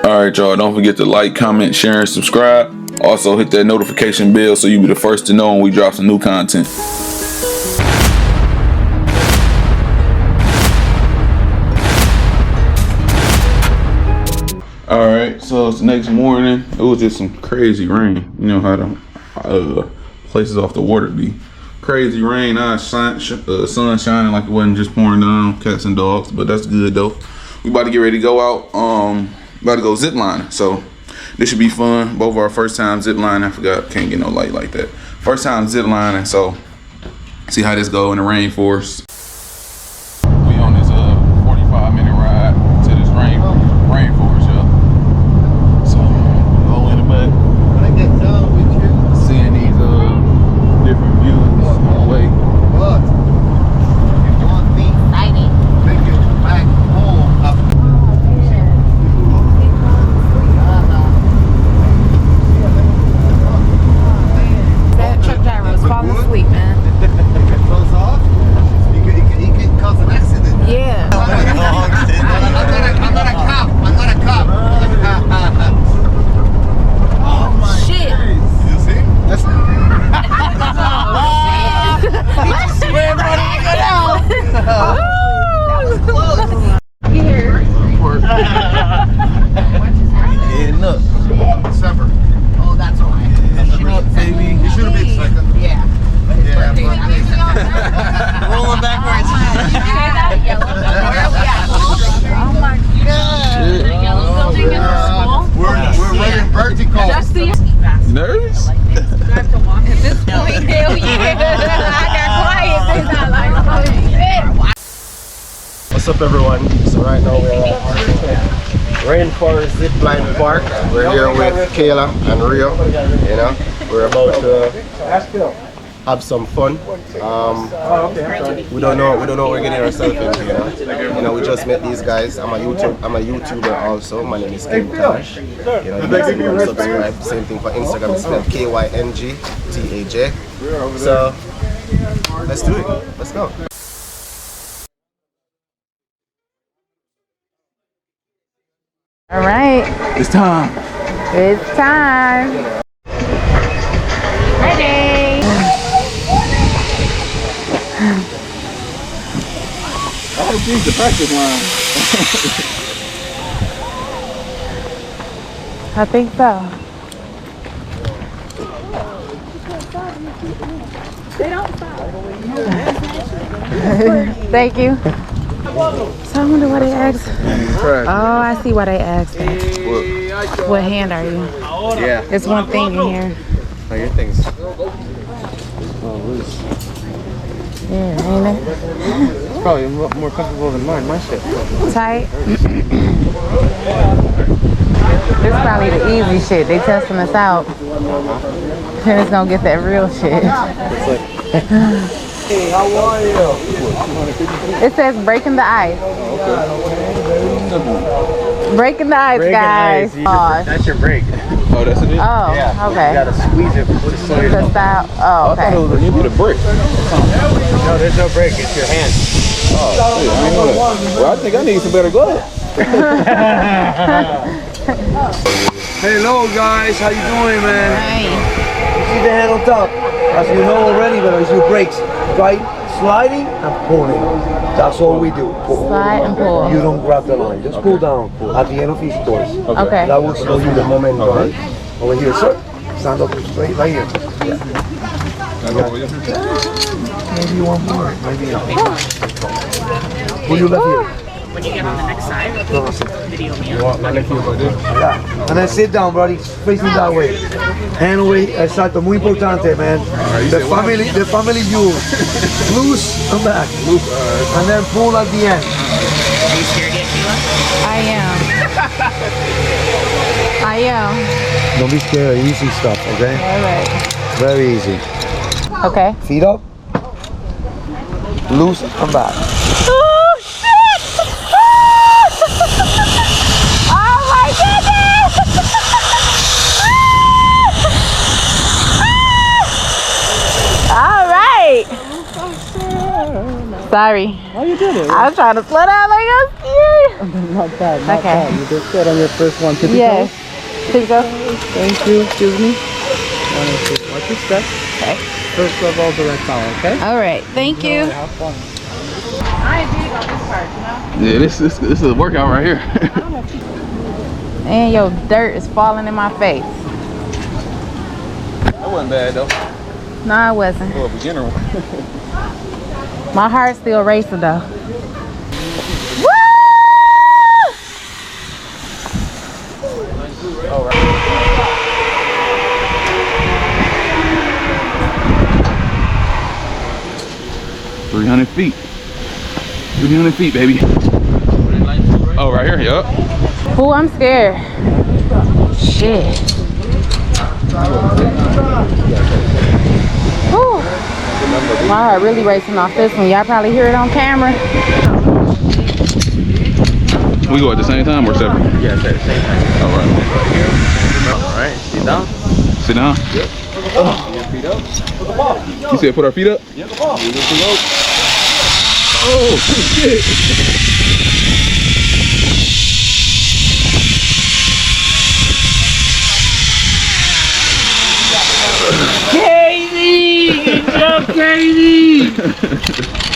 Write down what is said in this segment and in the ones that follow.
Alright, y'all, don't forget to like, comment, share, and subscribe. Also, hit that notification bell so you'll be the first to know when we drop some new content. Alright, so it's the next morning. It was just some crazy rain. You know how the places off the water be. Crazy rain, sun shining like it wasn't just pouring down, cats and dogs, but that's good though. We about to get ready to go out, about to go ziplining, so this should be fun. Both of our first time ziplining. I forgot, can't get no light like that. First time ziplining, so see how this go in the rainforest. We on this 45-minute ride to this rainforest, y'all. So go in the butt. When I get done with you, seeing these different views on the way. but if you want me, make it back home up. That truck driver was falling asleep, man. Close off. He can cause an accident. Yeah. I'm not a cop. I'm not a cop. Oh my Shit. You see? That's We're running to go down. Here. yeah, look. Sever. Oh, that's why. Baby. You should have been second. Yeah. Rolling backwards. Oh my god. We're running vertical. Nervous? At this point, hell yeah. I got quiet since I like, oh shit. What's up, everyone? So right now we're at Rainforest Zipline Park. We're here with Kayla and Rio. You know, we're about to have some fun. We don't know what we're getting ourselves into. You know, we just met these guys. I'm a YouTuber also. My name is Kim Tash. You know, you guys can subscribe. Same thing for Instagram. It's spelled KYNGTAJ. So let's do it. Let's go. All right. It's time. It's time. Ready. I hope these the practice line. I think so. Thank you. So I wonder why they asked. Oh, I see why they asked that. What hand are you? Yeah. There's one thing in here. Oh, your thing's Yeah, ain't it? it's probably more comfortable than mine. My shit. Tight. This is probably the easy shit. They testing us out. Then it's gonna get that real shit. Hey, how are you? It says breaking the ice. Breaking the ice, guys. That's your break. Oh, that's it? Oh, Yeah. okay. You gotta squeeze it to slow The yourself. style. Oh, I thought it okay. was you need a brick. No, there's no break. It's your hand. Oh, shit, I ain't know that. Well, I think I need some better gloves. Hello guys, how you doing, man? Hey. You see the hand on top? As you know already, but it's your brakes. Right, sliding and pulling. That's all we do. Pull. Slide and pull. You don't grab the line. Just pull down at the end of each course. Okay. That will slow you the moment. Right? Over here, sir. Stand up straight right here. Yeah. Maybe one more. Maybe not. Pull your left here. When you get on the next side, video me. Yeah. And then sit down, buddy. Facing that way. Hand away. Exacto. Muy importante, man. The family view. Loose and back. And then pull at the end. Are you scared yet, Kayla? I am. Don't be scared. Easy stuff, okay? All right. Very easy. Okay. Feet up. Loose and back. Oh shit! Oh my goodness! All right. Sorry. Oh, you did it. I was trying to slow down like I was scared. Not bad, not Okay. bad. You did good on your first one. Typical. Yes. Typical. Thank you. Excuse me. 1 and 2. Watch your step. Okay. First of all, direct power, okay? All right. Thank you. Have fun. I ain't big on this part, you know? Yeah, this is a workout right here. And your dirt is falling in my face. That wasn't bad though. No, it wasn't. For a beginner one. My heart's still racing though. Woo! All right. 300 feet. 300 feet, baby. Oh, right here, yup. Oh, I'm scared. Shit. Whew. My heart really racing off this one. Y'all probably hear it on camera. We go at the same time or separate? Yes, at the same time. All right. All right, sit down. Sit down. Yep. Put your feet up. You said put our feet up? Yep. Oh, shit. Katie! Good job, Katie!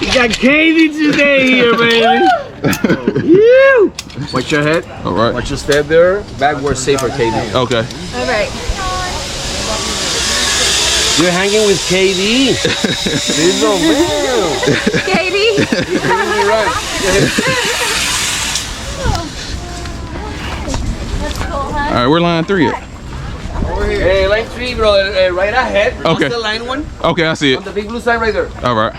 You got Katie today here, baby! You! Watch your head. All right. Watch your step there. Backward safer, Katie. Okay. All right. You're hanging with Katie. She's no real. Katie. All right, we're line 3 at. Hey, line 3, bro. Right ahead. Okay. What's the line 1? Okay, I see On it. the big blue sign right there. All right.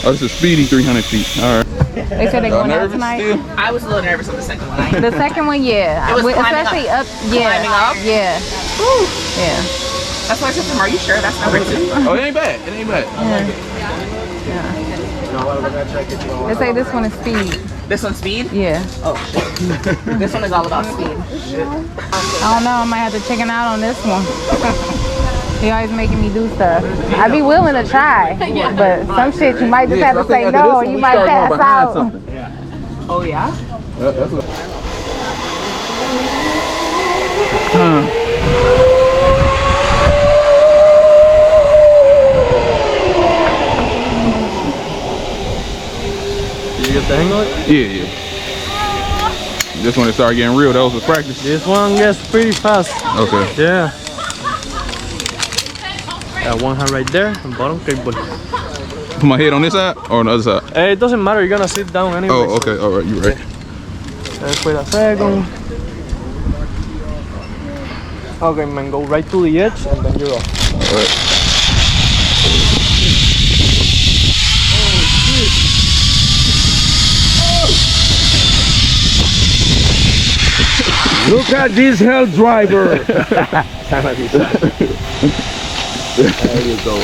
Oh, this is speedy 300 feet. All right. They said they're going out tonight. still? I was a little nervous on the second one. The second one, yeah. It was climbing Especially up. up. Yeah. Climbing up? Yeah. Yeah. That's why I said to him, are you sure that's number 2? Oh, it ain't bad. It ain't bad. They say this one is speed. This one's speed? Yeah. Oh, shit. This one is all about speed. I don't know. I might have to chicken out on this one. He always making me do stuff. I be willing to try, but some shit you might just have to say no, or you might pass out. Oh, yeah? That's what... You get the hang of it? Yeah, yeah. Just when it started getting real, that was the practice. This one gets pretty fast. Okay. Yeah. Got one hand right there, and bottom cable. Put my head on this side or on the other side? Hey, it doesn't matter, you're gonna sit down anyway. Oh, okay. All right, you're right. Let's wait a second. Okay, man, go right to the edge and then you're off. All right. Look at this hell driver. There you go.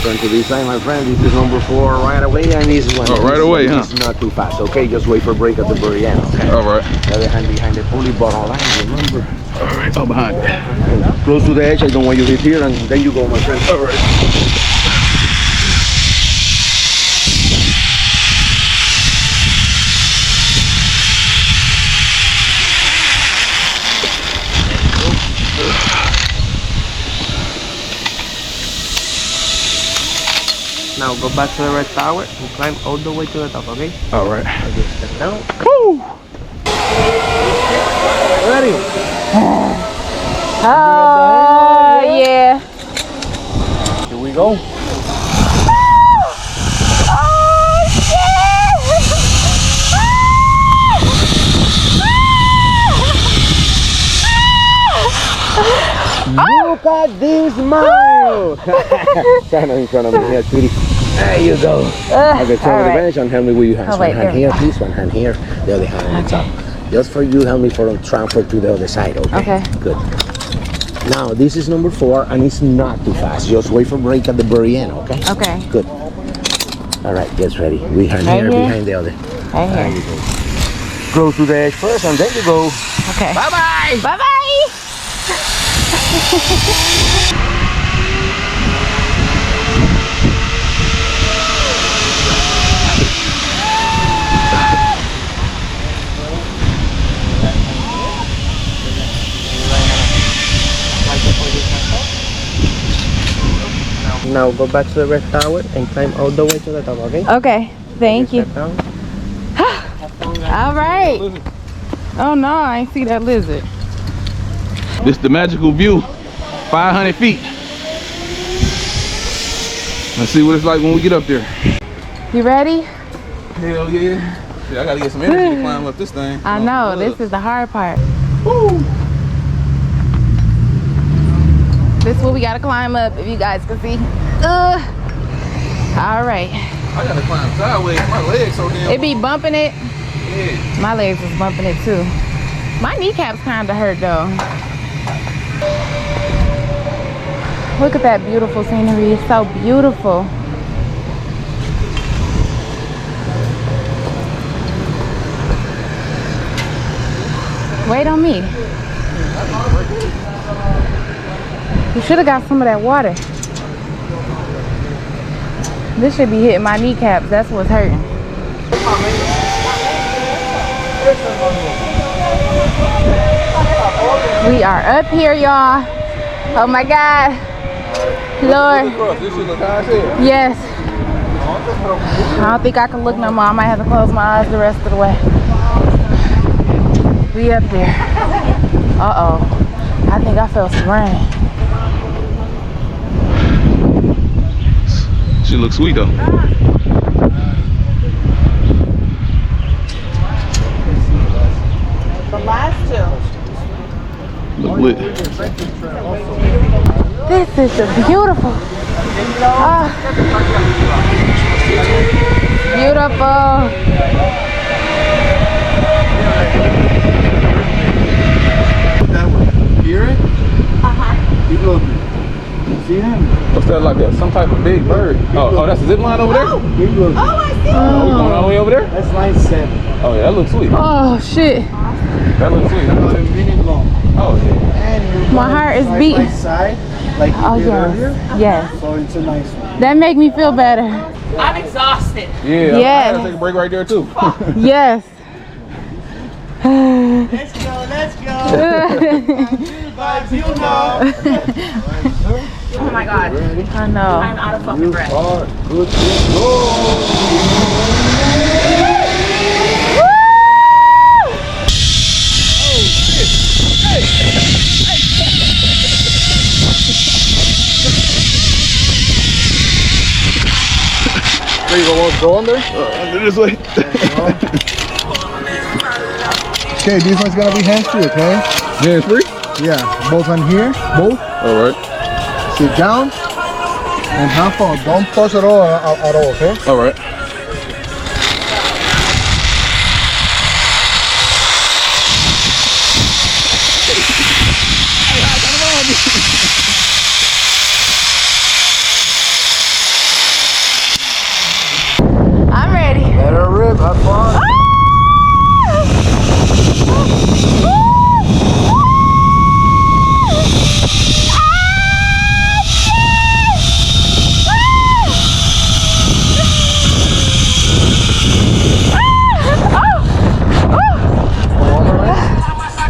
Turn to this side, my friend. This is number 4 right away, and this one. Oh, right away, huh? It's not too fast, okay? Just wait for break at the very end, okay? All right. The other hand behind the pulley bottom line, remember? All right. Oh, behind. Close to the edge, I don't want you to hit here, and then you go, my friend. All right. Now go back to the red tower and climb all the way to the top, okay? All right. Okay, step down. Woo! Ready? Oh, yeah. Here we go. Look at this smile! Stand in front of me here, sweetie. There you go. Okay, turn on the bench and help me with your hands. Oh, wait, one hand here. here, please. One hand here. The other hand on the top. Just for you, help me for transfer to the other side, okay? Okay. Good. Now, this is number 4, and it's not too fast. Just wait for break at the very end, okay? Okay. Good. All right, get ready. We hand Right here, here? behind the other. Right There here. you go. Close to the edge first, and then you go. Okay. Bye-bye! Bye-bye. Now go back to the red tower and climb all the way to the top, okay? Okay, thank you. Step down. All right. Oh no, I ain't see that lizard. This the magical view. 500 feet. Let's see what it's like when we get up there. You ready? Hell yeah. Shit, I gotta get some energy to climb up this thing. I know, this is the hard part. Woo. This is what we gotta climb up, if you guys can see. All right. I gotta climb sideways. My legs so damn. It be bumping it. Yeah. My legs was bumping it too. My kneecaps kinda hurt though. Look at that beautiful scenery. It's so beautiful. Wait on me. You should have got some of that water. This should be hitting my kneecaps. That's what's hurting. We are up here, y'all. Oh my God. Lord. Yes. I don't think I can look no more. I might have to close my eyes the rest of the way. We up there. Uh-oh. I think I felt some rain. She looks sweet though. The last two. Look lit. This is a beautiful. Beautiful. That one. Hear it? Keep looking. See him? What's that like? Some type of big bird? Oh, that's a zip line over there? Keep looking. Oh, I see. Oh, we going all the way over there? That's line 7. Oh yeah, that looks sweet. Oh shit. That looks sweet. About a minute long. Oh yeah. And you My heart is beating. side, like you Oh did earlier. yes. Yes. So it's a nice one. That make me feel better. I'm exhausted. Yeah. Yeah. I gotta take a break right there too. Yes. Let's go, let's go. You know. Oh my God. I know. I'm out of fucking breath. Are good to go. So you go under? Under this way. Okay, this one's gonna be hands-free, okay? Hands free? Yeah, both on here, both. All right. Sit down and have fun. Don't push at all, okay? All right. I'm ready. Let her rip, have fun.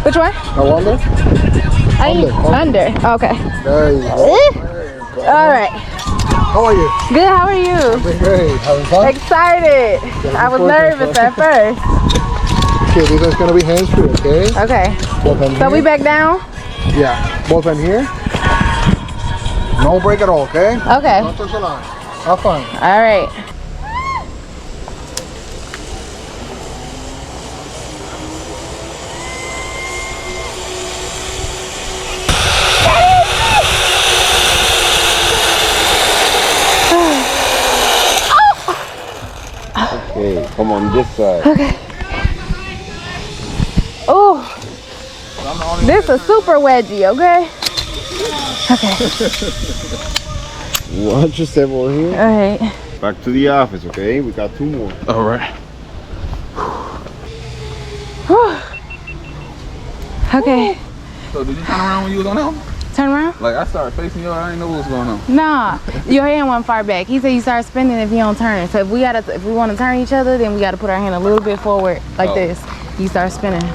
Which one? No wonder? Under. Okay. There you go. All right. How are you? Good. How are you? Great. Having fun? Excited. I was nervous at first. Okay, this one's gonna be hands-free, okay? Okay. Both on So here. we back down? Yeah, both on here. No break at all, okay? Okay. Don't touch the line. Have fun. All right. Okay, come on this side. Okay. Oh, this a super wedgie, okay? Okay. Watch your step over here. All right. Back to the office, okay? We got 2 more. All right. Whew. Okay. So did you turn around when you was on that one? Turn around. Like I started facing you, I didn't know what was going on. Nah, your hand went far back. He said you start spinning if you don't turn. So if we want to turn each other, then we gotta put our hand a little bit forward like this. You start spinning.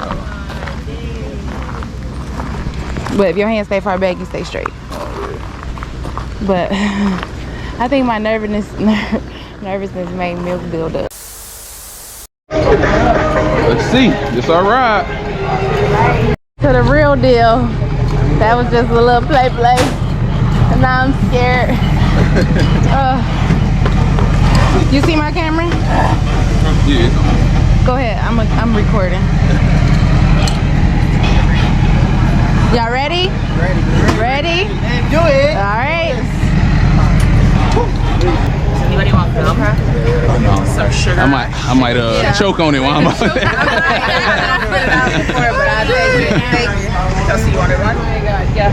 But if your hand stay far back, you stay straight. But I think my nervousness made milk build up. Let's see. It's all right. To the real deal. That was just a little play. And now I'm scared. You see my camera? Yeah. Go ahead. I'm recording. Y'all ready? Ready? Do it. All right. Anybody want milk? Some sugar. I might choke on it while I'm out there. Chelsea, you wanted one? Oh my God, yeah.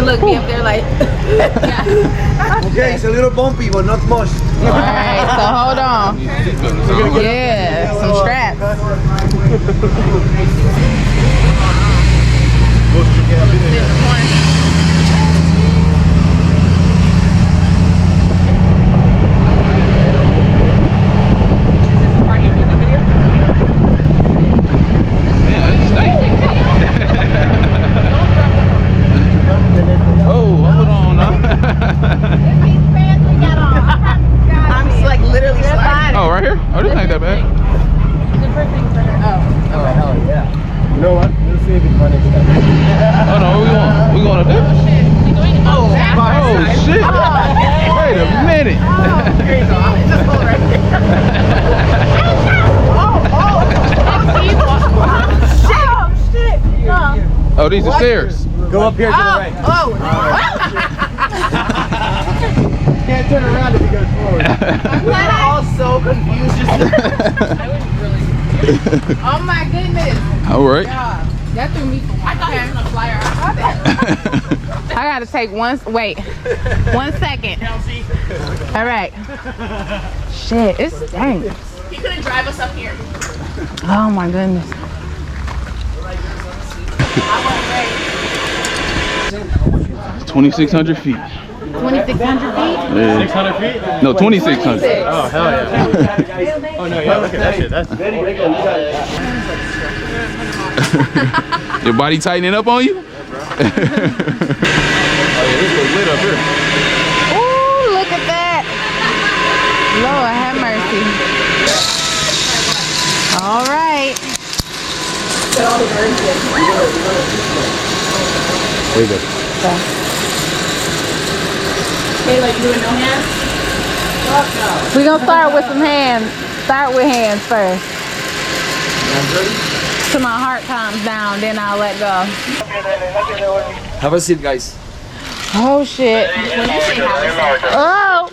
Look me up there like, yeah. Okay, it's a little bumpy, but not much. All right, so hold on. Yeah, some straps. Oh, hold on now. I'm just like literally sliding. Oh, right here? Oh, this ain't that bad. You know what? We'll save it for next time. Oh no, where we going? We going up there? Oh, Oh shit! Wait a minute. Here you go. Just hold right there. Oh, these are stairs. Go up here to the right. Can't turn around if you go forward. We're all so confused. Oh my goodness. All right. That threw me for one. I thought he was gonna fly her out. I gotta take one second. All right. Shit, it's dang. He couldn't drive us up here. Oh my goodness. 2,600 feet. 2,600 feet? Yeah. 600 feet? No, 2,600. Oh, hell yeah. Oh, no, yeah, look at that shit. That's Your body tightening up on you? Oh, yeah, this was lit up here. Ooh, look at that. Lord have mercy. All right. There you go. Hey, like you doing no hands? We're gonna start with some hands. Start with hands first. Till my heart calms down, then I'll let go. Have a seat, guys. Oh shit. Oh.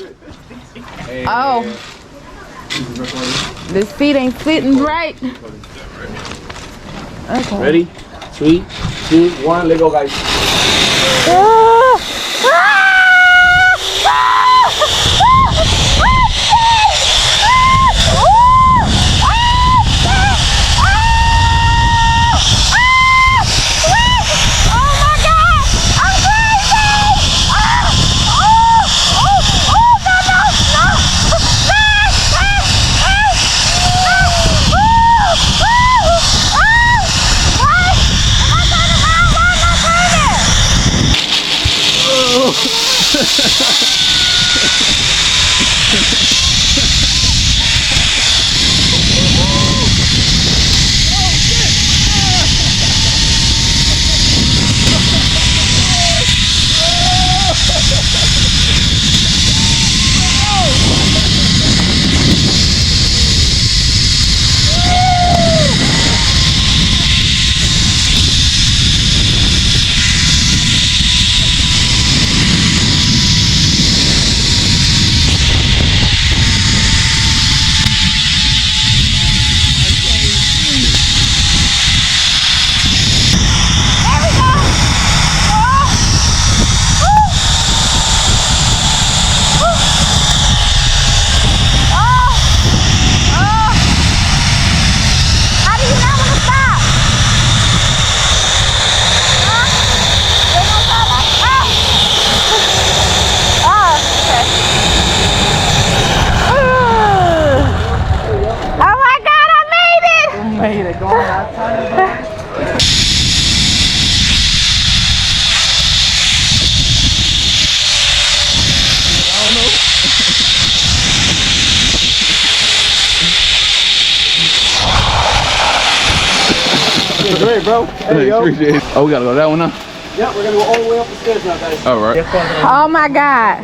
Oh. This seat ain't sitting right. Okay. Ready? 3, 2, 1, let go, guys. Oh great, bro. Hey, yo. Appreciate it. Oh, we gotta go that one now? Yeah, we're gonna go all the way up the stairs now, guys. All right. Oh my God.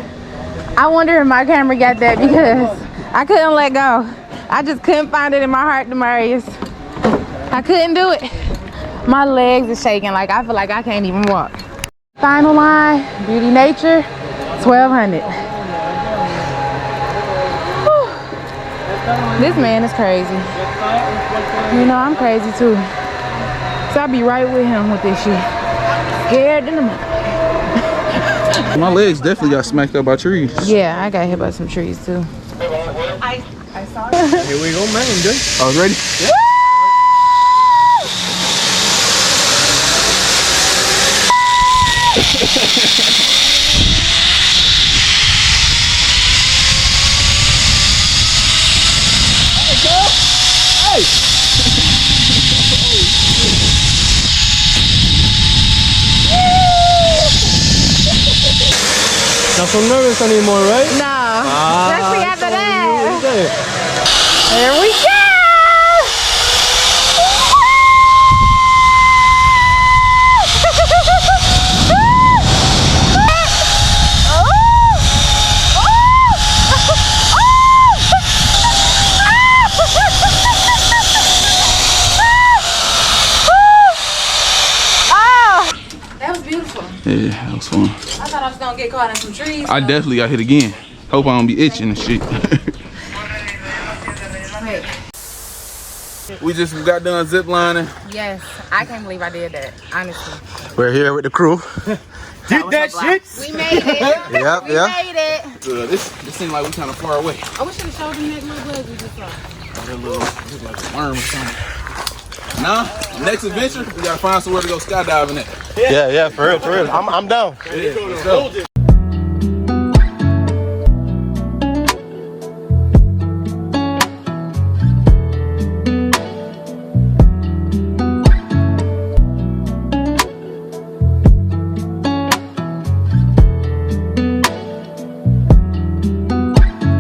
I wonder if my camera got that because I couldn't let go. I just couldn't find it in my heart, Demarius. I couldn't do it. My legs are shaking, like I feel like I can't even walk. Final line, Beauty Nature, 1200. Whew. This man is crazy. You know, I'm crazy too. So I'll be right with him with this shit. Scared in the mouth. My legs definitely got smacked up by trees. Yeah, I got hit by some trees too. I saw it. Here we go, man. Good. I was ready. Not so nervous anymore, right? No, especially after that. Okay. Here we go! That was beautiful. Yeah, that was fun. I thought I was gonna get caught in some trees. I definitely got hit again. Hope I don't be itching and shit. We just got done ziplining. Yes, I can't believe I did that, honestly. We're here with the crew. Did that shit? We made it. Yep, We yep. made it. This seemed like we kind of far away. I wish I had showed them that little bug we just saw. That little, just like a worm or something. Now, next adventure, we gotta find somewhere to go skydiving at. Yeah, for real. I'm down. Yeah, let's go.